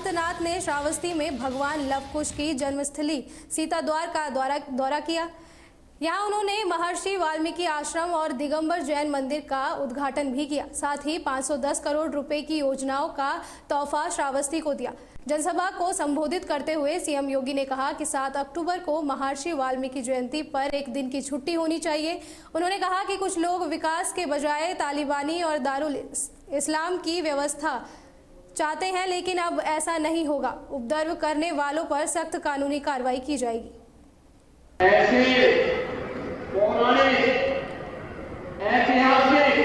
आदित्यनाथ ने श्रावस्ती में भगवान लवकुश की जन्मस्थली सीताद्वार का दौरा किया। यहाँ उन्होंने महर्षि वाल्मीकि आश्रम और दिगंबर जैन मंदिर का उद्घाटन भी किया। साथ ही 510 करोड़ रुपए की योजनाओं का तोहफा श्रावस्ती को दिया। जनसभा को संबोधित करते हुए सीएम योगी ने कहा कि 7 अक्टूबर को महर्षि वाल्मीकि जयंती पर एक दिन की छुट्टी होनी चाहिए। उन्होंने कहा कि कुछ लोग विकास के बजाय तालिबानी और दारुल इस्लाम की व्यवस्था चाहते हैं, लेकिन अब ऐसा नहीं होगा। उपद्रव करने वालों पर सख्त कानूनी कार्रवाई की जाएगी। ऐसे पौराणिक ऐतिहासिक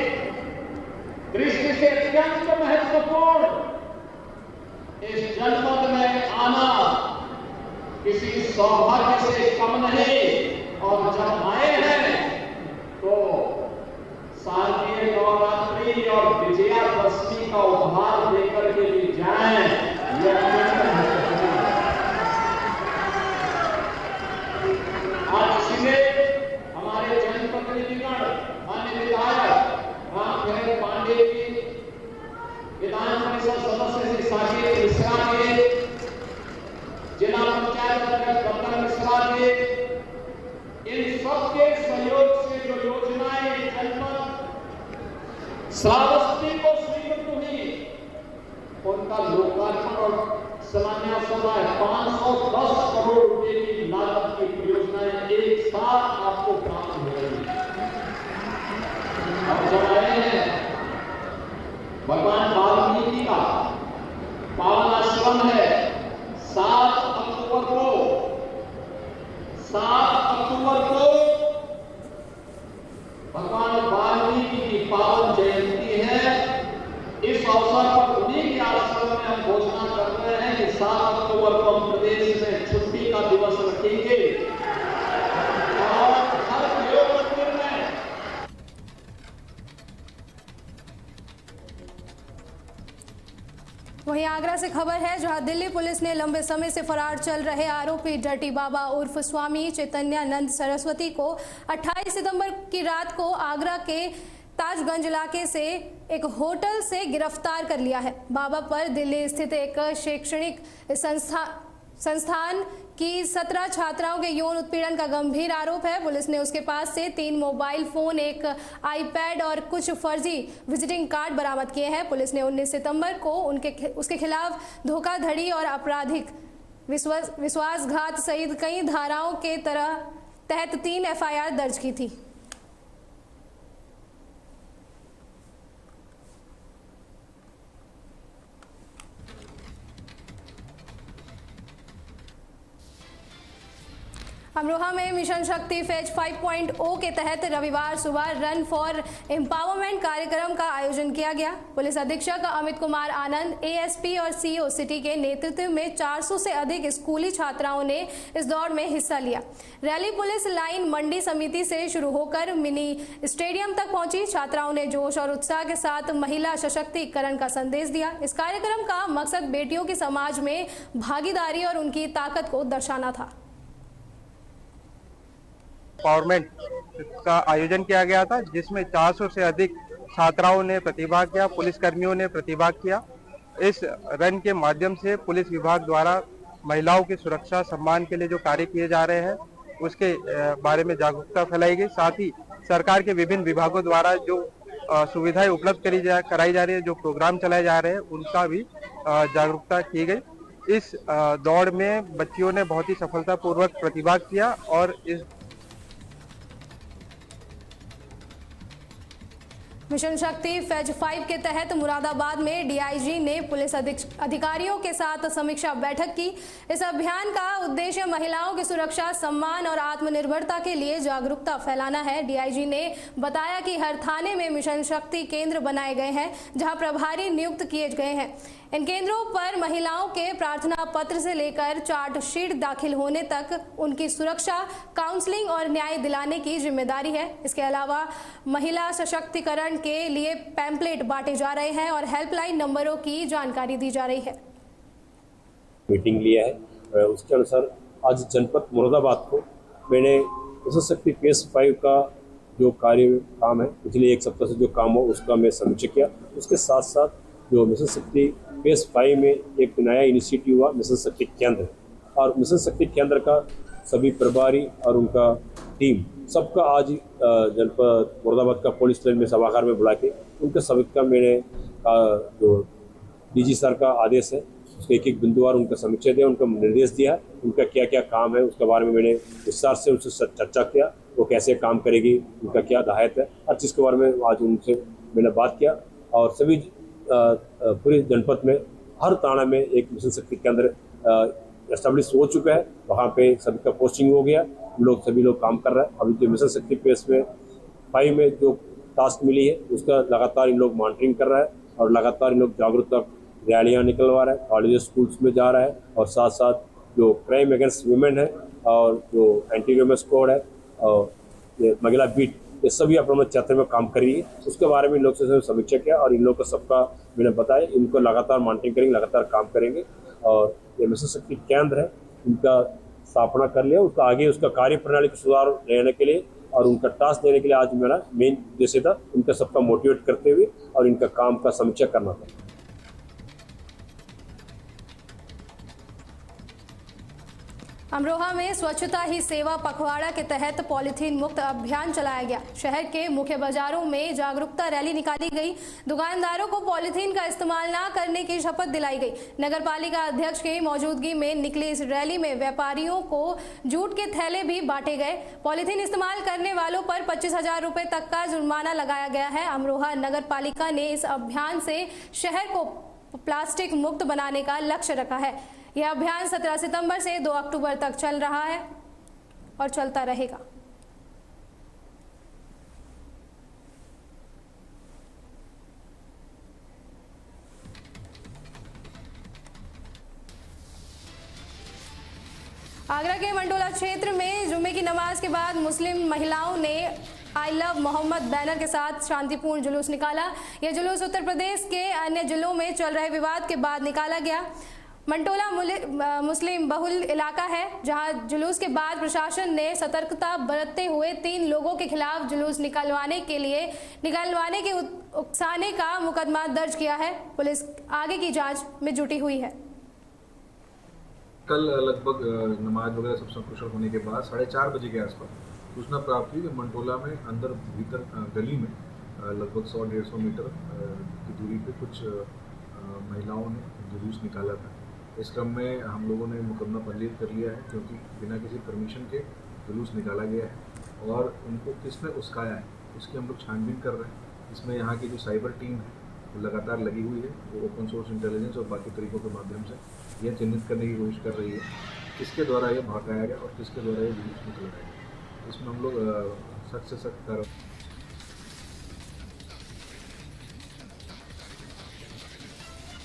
दृष्टि से अत्यंत महत्वपूर्ण इस जनपद में आना किसी सौभाग्य से कम नहीं। और जब आए हैं तो शारदीय नवरात्रि और विजयादशमी का उपहार देकर के भी जाएं, यह अत्यंत महत्वपूर्ण है। आज इसलिए हमारे जनप्रतिनिधिगण, अन्य विधायक रामचंद्र पांडे जी, विधान परिषद सदस्य श्री साकेत मिश्रा जी, जिला पंचायत अध्यक्ष डॉक्टर मिश्रा जी, इन सबके सहयोग से जो योजनाएं जनपद श्रावस्ती को स्वीकृत हुई, उनका लोकार्पण और शिलान्यास हो रहा है। 510 करोड़ रुपए की लागत की परियोजनाएं एक साथ आपको प्राप्त हो रही है। अब जब आए हैं भगवान वाल्मीकि का पावन आश्रम है, 7 अक्टूबर को भगवान वाल्मीकि की पावन जयंती है। इस अवसर पर उन्हीं के आश्रम में हम घोषणा कर रहे हैं कि 7 अक्टूबर को हम प्रदेश में छुट्टी का दिवस रखेंगे और हर योग मंदिर में वहीं आगरा से खबर है, जहां दिल्ली पुलिस ने लंबे समय से फरार चल रहे आरोपी डर्टी बाबा उर्फ स्वामी चैतन्यानंद सरस्वती को 28 सितंबर की रात को आगरा के ताजगंज इलाके से एक होटल से गिरफ्तार कर लिया है। बाबा पर दिल्ली स्थित एक शैक्षणिक संस्थान की 17 छात्राओं के यौन उत्पीड़न का गंभीर आरोप है। पुलिस ने उसके पास से 3 मोबाइल फोन, एक आईपैड और कुछ फर्जी विजिटिंग कार्ड बरामद किए हैं। पुलिस ने 19 सितंबर को उसके खिलाफ धोखाधड़ी और आपराधिक विश्वासघात सहित कई धाराओं के तहत 3 एफआईआर दर्ज की थी। अमरोहा में मिशन शक्ति फेज 5.0 के तहत रविवार सुबह रन फॉर एम्पावरमेंट कार्यक्रम का आयोजन किया गया। पुलिस अधीक्षक अमित कुमार आनंद, एएसपी और सीओ सिटी के नेतृत्व में 400 से अधिक स्कूली छात्राओं ने इस दौड़ में हिस्सा लिया। रैली पुलिस लाइन मंडी समिति से शुरू होकर मिनी स्टेडियम तक पहुंची। छात्राओं ने जोश और उत्साह के साथ महिला सशक्तिकरण का संदेश दिया। इस कार्यक्रम का मकसद बेटियों की समाज में भागीदारी और उनकी ताकत को दर्शाना था। एम्पावरमेंट का आयोजन किया गया था, जिसमें 400 से अधिक छात्राओं ने प्रतिभाग किया, पुलिसकर्मियों ने प्रतिभाग किया। इस रन के माध्यम से पुलिस विभाग द्वारा महिलाओं की सुरक्षा सम्मान के लिए जो कार्य किए जा रहे हैं उसके बारे में जागरूकता फैलाई गई। साथ ही सरकार के विभिन्न विभागों द्वारा जो सुविधाएं उपलब्ध कराई जा रही है, जो प्रोग्राम चलाए जा रहे हैं, उनका भी जागरूकता की गई। इस दौड़ में बच्चियों ने बहुत ही सफलतापूर्वक प्रतिभाग किया और इस मिशन शक्ति फेज 5 के तहत मुरादाबाद में डीआईजी ने पुलिस अधिकारियों के साथ समीक्षा बैठक की। इस अभियान का उद्देश्य महिलाओं की सुरक्षा, सम्मान और आत्मनिर्भरता के लिए जागरूकता फैलाना है। डीआईजी ने बताया कि हर थाने में मिशन शक्ति केंद्र बनाए गए हैं, जहां प्रभारी नियुक्त किए गए हैं। इन केंद्रों पर महिलाओं के प्रार्थना पत्र से लेकर चार्जशीट दाखिल होने तक उनकी सुरक्षा, काउंसलिंग और न्याय दिलाने की जिम्मेदारी है। इसके अलावा महिला सशक्तिकरण के लिए पैम्पलेट बांटे जा रहे हैं और हेल्पलाइन नंबरों की जानकारी दी जा रही है। मीटिंग लिया है, उसके अनुसार आज जनपद मुरादाबाद को मैंने मिशन शक्ति फेज 5 का जो काम है, पिछले 1 सप्ताह से जो काम हो उसका मैं समीक्षा किया। उसके साथ साथ जो मिशन शक्ति फेज 5 में एक नया इनिशिएटिव हुआ मिशन शक्ति केंद्र, और मिशन शक्ति केंद्र का सभी प्रभारी और उनका टीम सबका आज जनपद मुरादाबाद का पुलिस लाइन में सभागार में बुला के उनके सबका मैंने जो डीजी सर का आदेश है उसके एक बिंदुवार उनका समीक्षा दिया, उनका निर्देश दिया, उनका क्या क्या काम है उसके बारे में मैंने विस्तार से उनसे चर्चा किया, वो कैसे काम करेगी, उनका क्या दायित्व है, हर चीज़ के बारे में आज उनसे मैंने बात किया। और सभी पूरे जनपद में हर थाना में एक मिशन शक्ति केंद्र एस्टेब्लिश हो चुका है, वहाँ पे सभी का पोस्टिंग हो गया, सभी लोग काम कर रहे हैं। अभी जो मिशन शक्ति फेज 5 में जो टास्क मिली है उसका लगातार इन लोग मॉनिटरिंग कर रहा है और लगातार इन लोग जागरूकता रैलियाँ निकलवा रहे हैं, कॉलेज स्कूल्स में जा रहा है, और साथ साथ जो क्राइम अगेंस्ट वुमेन है और जो एंटी ह्यूमन स्क्वाड है और ये महिला बीट, ये सभी अपने क्षेत्र में काम कर रही है। उसके बारे में इन लोग से समीक्षा किया और इन लोग को सबका मैंने बताया, इनको लगातार मॉनिटरिंग करेंगे, लगातार काम करेंगे। और ये मिशन शक्ति केंद्र है, इनका स्थापना कर लिया, उसका आगे उसका कार्य प्रणाली को सुधार लेने के लिए और उनका टास्क देने के लिए आज मेरा मेन उद्देश्य था उनका सबका मोटिवेट करते हुए और इनका काम का समीक्षा करना था। अमरोहा में स्वच्छता ही सेवा पखवाड़ा के तहत पॉलीथीन मुक्त अभियान चलाया गया। शहर के मुख्य बाजारों में जागरूकता रैली निकाली गई। दुकानदारों को पॉलीथीन का इस्तेमाल न करने की शपथ दिलाई गई। नगर पालिका अध्यक्ष की मौजूदगी में निकली इस रैली में व्यापारियों को जूट के थैले भी बांटे गए। पॉलीथीन इस्तेमाल करने वालों पर 25,000 रुपये तक का जुर्माना लगाया गया है। अमरोहा नगर पालिका ने इस अभियान से शहर को प्लास्टिक मुक्त बनाने का लक्ष्य रखा है। यह अभियान 17 सितंबर से 2 अक्टूबर तक चल रहा है और चलता रहेगा। आगरा के मंडोला क्षेत्र में जुम्मे की नमाज के बाद मुस्लिम महिलाओं ने आई लव मोहम्मद बैनर के साथ शांतिपूर्ण जुलूस निकाला। यह जुलूस उत्तर प्रदेश के अन्य जिलों में चल रहे विवाद के बाद निकाला गया। मंडोला मुस्लिम बहुल इलाका है, जहां जुलूस के बाद प्रशासन ने सतर्कता बरतते हुए 3 लोगों के खिलाफ जुलूस निकलवाने के उकसाने का मुकदमा दर्ज किया है। पुलिस आगे की जांच में जुटी हुई है। कल लगभग नमाज वगैरह सब कुशल होने के बाद 4:30 बजे के आसपास सूचना प्राप्त हुई कि मंडोला में अंदर भीतर गली में लगभग 100-150 मीटर की दूरी पे कुछ महिलाओं ने जुलूस निकाला था। इस क्रम में हम लोगों ने मुकदमा पंजीकृत कर लिया है, क्योंकि बिना किसी परमिशन के जुलूस निकाला गया है और उनको किसने उस्काया है उसकी हम लोग छानबीन कर रहे हैं। इसमें यहाँ की जो साइबर टीम है वो लगातार लगी हुई है, वो ओपन सोर्स इंटेलिजेंस और बाकी तरीकों के माध्यम से यह चिन्हित करने की कोशिश कर रही है किसके द्वारा यह भड़काया गया और किसके द्वारा यह जुलूस निकलाया गया। इसमें हम लोग सख्त से सख्त कार्रवाई।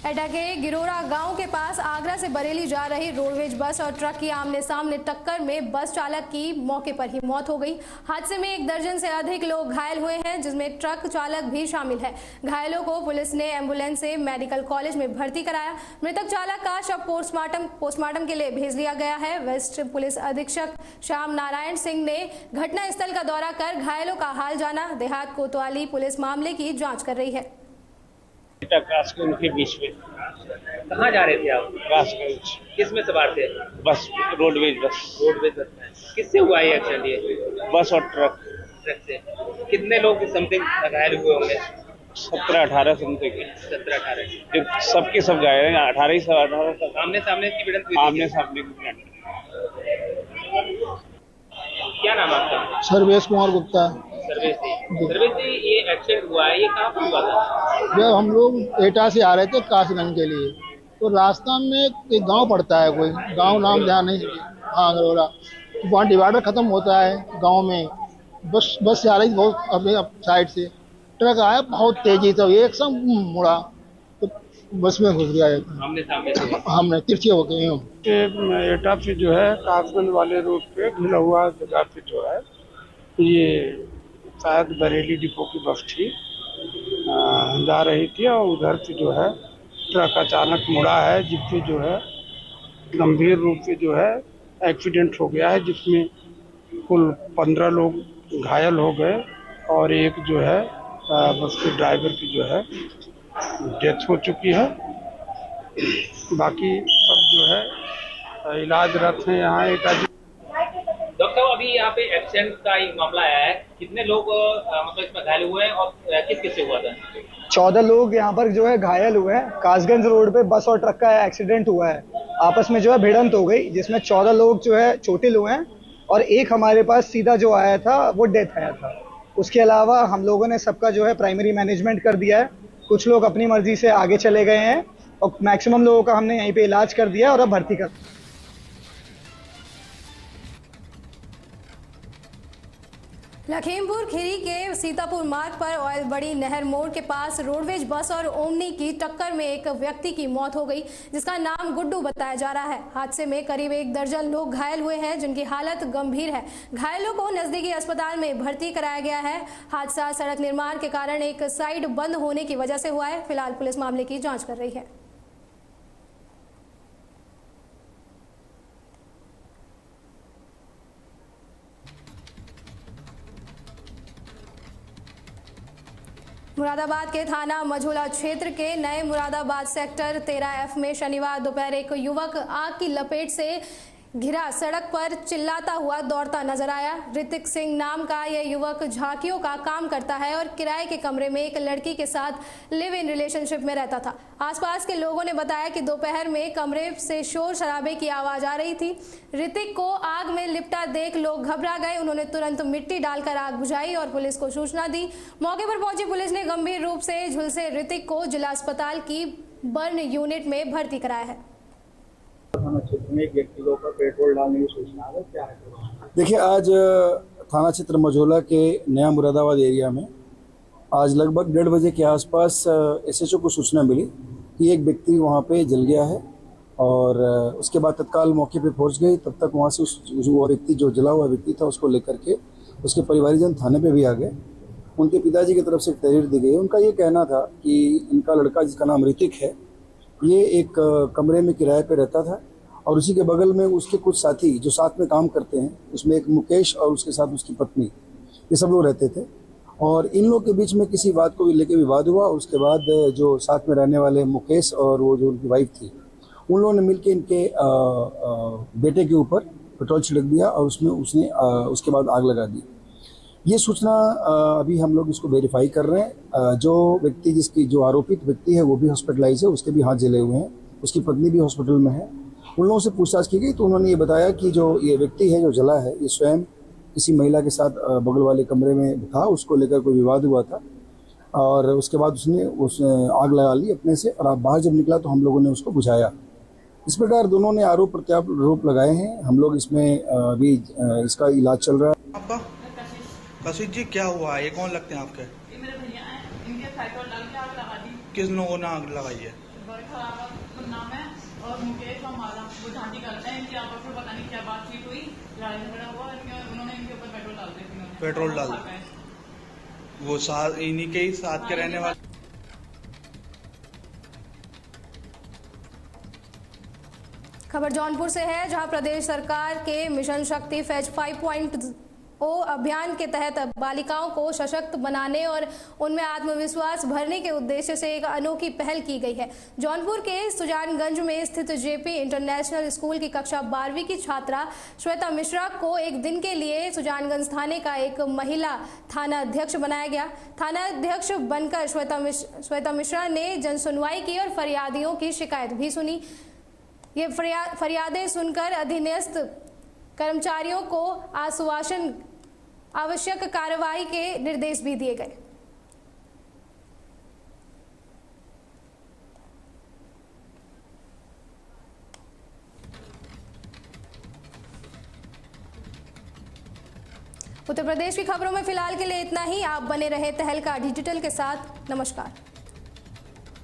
एटा के गिरोरा गांव के पास आगरा से बरेली जा रही रोडवेज बस और ट्रक की आमने सामने टक्कर में बस चालक की मौके पर ही मौत हो गई। हादसे में 1 दर्जन से अधिक लोग घायल हुए हैं, जिसमें ट्रक चालक भी शामिल है। घायलों को पुलिस ने एम्बुलेंस से मेडिकल कॉलेज में भर्ती कराया। मृतक चालक का शव पोस्टमार्टम के लिए भेज दिया गया है। वेस्ट पुलिस अधीक्षक श्याम नारायण सिंह ने घटनास्थल का दौरा कर घायलों का हाल जाना। देहात कोतवाली पुलिस मामले की जाँच कर रही है। कासगंज के बीच में। कहाँ जा रहे थे आप? कासगंज। किस में सवार थे? बस, रोडवेज बस। रोडवेज बस में। किससे हुआ ये एक्सीडेंट? ये बस और ट्रक से कितने लोग समथिंग घायल हुए होंगे? 17-18 समथिंग। 17-18 सबके सब घायल हैं। 18 से 18 आमने सामने की भिड़ंत हुई थी? आमने सामने की भिड़ंत। क्या नाम आपका? सर्वेश कुमार गुप्ता। सर्वेश जी, ये एक्सीडेंट हुआ है, ये कहाँ पर हुआ था? जब हम लोग एटा से आ रहे थे कासगंज के लिए, तो रास्ता में एक गांव पड़ता है, कोई गांव नाम ध्यान नहीं, हाँ गरोरा, वहाँ डिवाइडर खत्म होता है गांव में। बस से आ रही बहुत अपने साइड से, ट्रक आया बहुत तेजी से, एक सम मुड़ा तो बस में घुस गया। हमने सामने से हमने तिरछे हो गए। एटा से जो है कासगंज वाले रोड पे ढिला हुआ जगह पे जो है ये शायद बरेली डिपो की बस थी, जा रही थी और उधर से जो है ट्रक अचानक मुड़ा है, जिससे जो है गंभीर रूप से जो है एक्सीडेंट हो गया है, जिसमें कुल 15 लोग घायल हो गए और एक जो है बस के ड्राइवर की जो है डेथ हो चुकी है। बाकी सब जो है इलाजरत हैं यहाँ। एक डॉक्टर साहब, अभी यहाँ पे एक्सीडेंट का एक मामला आया है, कितने लोग मतलब इसमें घायल हुए हैं और किस किस से हुआ था? 14 लोग यहाँ पर जो है घायल हुए हैं। कासगंज रोड पे बस और ट्रक का एक्सीडेंट हुआ है, आपस में जो है भिड़ंत हो गई, जिसमें 14 लोग जो है चोटिल हुए हैं और एक हमारे पास सीधा जो आया था वो डेथ आया था। उसके अलावा हम लोगों ने सबका जो है प्राइमरी मैनेजमेंट कर दिया है। कुछ लोग अपनी मर्जी से आगे चले गए हैं और मैक्सिमम लोगों का हमने यहीं पे इलाज कर दिया और अब भर्ती कर। लखीमपुर खीरी के सीतापुर मार्ग पर ऑयल बड़ी नहर मोड़ के पास रोडवेज बस और ओमनी की टक्कर में एक व्यक्ति की मौत हो गई, जिसका नाम गुड्डू बताया जा रहा है। हादसे में करीब 1 दर्जन लोग घायल हुए हैं, जिनकी हालत गंभीर है। घायलों को नजदीकी अस्पताल में भर्ती कराया गया है। हादसा सड़क निर्माण के कारण एक साइड बंद होने की वजह से हुआ है। फिलहाल पुलिस मामले की जाँच कर रही है। मुरादाबाद के थाना मझोला क्षेत्र के नए मुरादाबाद सेक्टर 13F में शनिवार दोपहर एक युवक आग की लपेट से घिरा सड़क पर चिल्लाता हुआ दौड़ता नजर आया। ऋतिक सिंह नाम का यह युवक झांकियों का काम करता है और किराए के कमरे में एक लड़की के साथ लिव इन रिलेशनशिप में रहता था। आसपास के लोगों ने बताया कि दोपहर में कमरे से शोर शराबे की आवाज आ रही थी। ऋतिक को आग में लिपटा देख लोग घबरा गए। उन्होंने तुरंत मिट्टी डालकर आग बुझाई और पुलिस को सूचना दी। मौके पर पहुंची पुलिस ने गंभीर रूप से झुलसे ऋतिक को जिला अस्पताल की बर्न यूनिट में भर्ती कराया है। थाना क्षेत्र में एक व्यक्ति के ऊपर पेट्रोल डालने की सूचना है, क्या है? देखिए, आज थाना क्षेत्र मझोला के नया मुरादाबाद एरिया में आज लगभग 1:30 बजे के आसपास SHO को सूचना मिली कि एक व्यक्ति वहां पे जल गया है और उसके बाद तत्काल मौके पे पहुंच गई। तब तक वहां से वो व्यक्ति जो जला हुआ व्यक्ति था उसको लेकर के उसके परिवारजन थाने पे भी आ गए। उनके पिताजी की तरफ से तहरीर दी गई। उनका ये कहना था कि इनका लड़का, जिसका नाम ऋतिक है, ये एक कमरे में किराए पे रहता था और उसी के बगल में उसके कुछ साथी जो साथ में काम करते हैं, उसमें एक मुकेश और उसके साथ उसकी पत्नी, ये सब लोग रहते थे। और इन लोग के बीच में किसी बात को लेकर विवाद हुआ और उसके बाद जो साथ में रहने वाले मुकेश और वो जो उनकी वाइफ थी, उन लोगों ने मिलकर इनके बेटे के ऊपर पेट्रोल छिड़क दिया और उसमें उसने उसके बाद आग लगा दी। ये सूचना अभी हम लोग इसको वेरीफाई कर रहे हैं। जो व्यक्ति, जिसकी जो आरोपित व्यक्ति है, वो भी हॉस्पिटलाइज है, उसके भी हाथ जले हुए हैं, उसकी पत्नी भी हॉस्पिटल में है। उन लोगों से पूछताछ की गई तो उन्होंने ये बताया कि जो ये व्यक्ति है जो जला है, ये स्वयं किसी महिला के साथ बगल वाले कमरे में था, उसको लेकर कोई विवाद हुआ था और उसके बाद उसने आग लगा ली अपने से और बाहर जब निकला तो हम लोगों ने उसको बुझाया। इस प्रकार दोनों ने आरोप प्रत्यारोप लगाए हैं। हम लोग इसमें अभी इसका इलाज चल रहा है। कशिश जी, क्या हुआ है? ये कौन लगते हैं आपके? ये मेरे भैया हैं, इनके पेट्रोल डाल के आग लगा दी। किस लोगों ने आग लगाई है? नाम है और मुकेश और माला, वो झांकी करते हैं। इनकी आपस में पता नहीं क्या बातचीत हुई, लड़ाई झगड़ा हुआ, उन्होंने इनके ऊपर पेट्रोल डाल दिया। पेट्रोल डाल वो साथ इन्हीं के ही साथ के रहने वाले। खबर जौनपुर से है, जहां प्रदेश सरकार के मिशन शक्ति फेज 5.0 अभियान के तहत बालिकाओं को सशक्त बनाने और उनमें आत्मविश्वास भरने के उद्देश्य से एक अनोखी पहल की गई है। जौनपुर के सुजानगंज में स्थित JP इंटरनेशनल स्कूल की कक्षा 12वीं की छात्रा श्वेता मिश्रा को एक दिन के लिए सुजानगंज थाने का एक महिला थाना अध्यक्ष बनाया गया। थाना अध्यक्ष बनकर श्वेता मिश्रा ने जनसुनवाई की और फरियादियों की शिकायत भी सुनी। ये फरियादें सुनकर अधीनस्थ कर्मचारियों को आश्वासन आवश्यक कार्रवाई के निर्देश भी दिए गए। उत्तर प्रदेश की खबरों में फिलहाल के लिए इतना ही। आप बने रहे तहलका डिजिटल के साथ। नमस्कार।